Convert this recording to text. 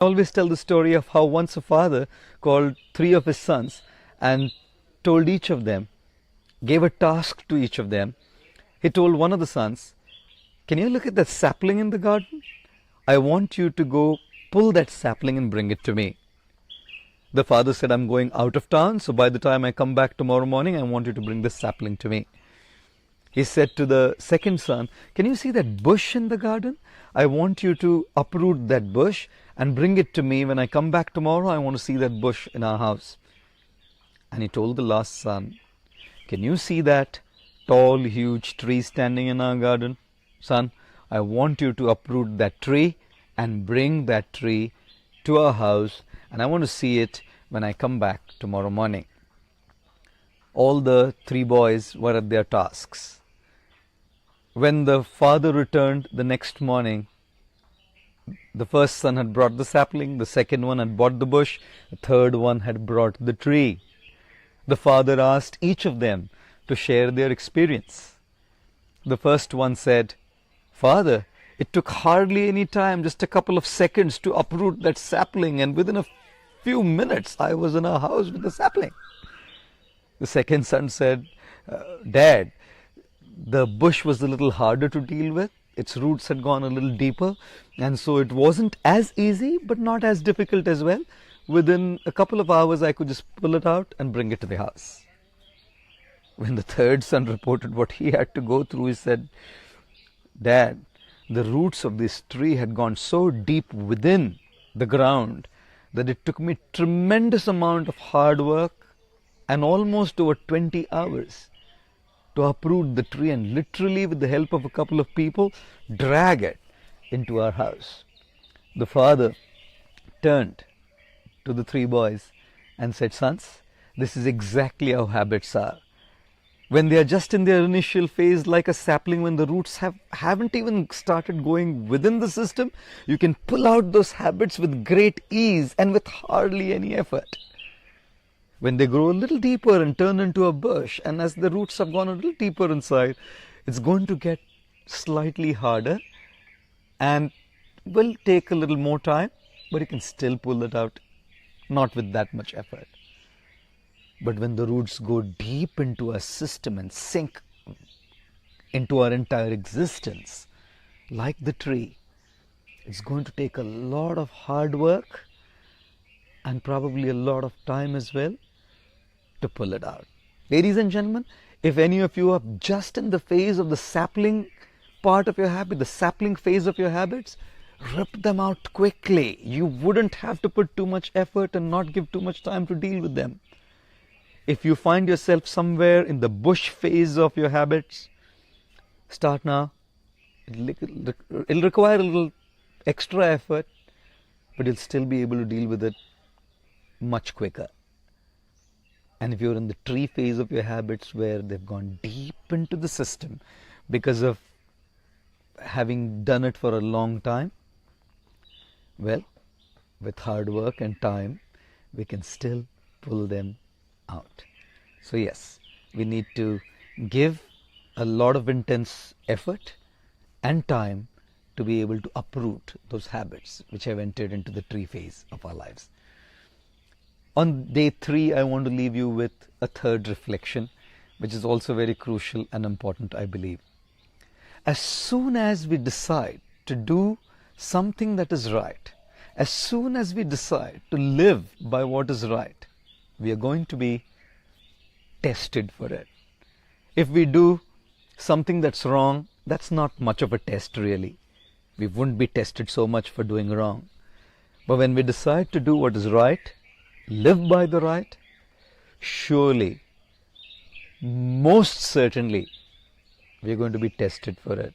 I always tell the story of how once a father called three of his sons and told each of them, gave a task to each of them. He told one of the sons, "Can you look at that sapling in the garden? I want you to go pull that sapling and bring it to me." The father said, "I'm going out of town, so by the time I come back tomorrow morning, I want you to bring this sapling to me." He said to the second son, "Can you see that bush in the garden? I want you to uproot that bush and bring it to me. When I come back tomorrow, I want to see that bush in our house." And he told the last son, "Can you see that tall, huge tree standing in our garden? Son, I want you to uproot that tree and bring that tree to our house, and I want to see it when I come back tomorrow morning." All the three boys were at their tasks. When the father returned the next morning, the first son had brought the sapling, the second one had brought the bush, the third one had brought the tree. The father asked each of them to share their experience. The first one said, "Father, it took hardly any time, just a couple of seconds to uproot that sapling, and within a few minutes I was in our house with the sapling." The second son said, "Dad, the bush was a little harder to deal with. Its roots had gone a little deeper, and so it wasn't as easy, but not as difficult as well. Within a couple of hours, I could just pull it out and bring it to the house." When the third son reported what he had to go through, he said, "Dad, the roots of this tree had gone so deep within the ground that it took me tremendous amount of hard work and almost over 20 hours to uproot the tree and literally, with the help of a couple of people, drag it into our house." The father turned to the three boys and said, "Sons, this is exactly how habits are. When they are just in their initial phase, like a sapling, when the roots haven't even started going within the system, you can pull out those habits with great ease and with hardly any effort. When they grow a little deeper and turn into a bush, and as the roots have gone a little deeper inside, it's going to get slightly harder and will take a little more time, but you can still pull it out, not with that much effort. But when the roots go deep into our system and sink into our entire existence, like the tree, it's going to take a lot of hard work and probably a lot of time as well to pull it out." Ladies and gentlemen, if any of you are just in the phase of the sapling part of your habit, the sapling phase of your habits, rip them out quickly. You wouldn't have to put too much effort and not give too much time to deal with them. If you find yourself somewhere in the bush phase of your habits, start now. It'll require a little extra effort, but you'll still be able to deal with it much quicker. And if you're in the tree phase of your habits, where they've gone deep into the system because of having done it for a long time, well, with hard work and time, we can still pull them out. So yes, we need to give a lot of intense effort and time to be able to uproot those habits which have entered into the tree phase of our lives. On day 3, I want to leave you with a third reflection, which is also very crucial and important, I believe. As soon as we decide to do something that is right, as soon as we decide to live by what is right, we are going to be tested for it. If we do something that's wrong, that's not much of a test really. We wouldn't be tested so much for doing wrong. But when we decide to do what is right, live by the right, surely, most certainly, we are going to be tested for it.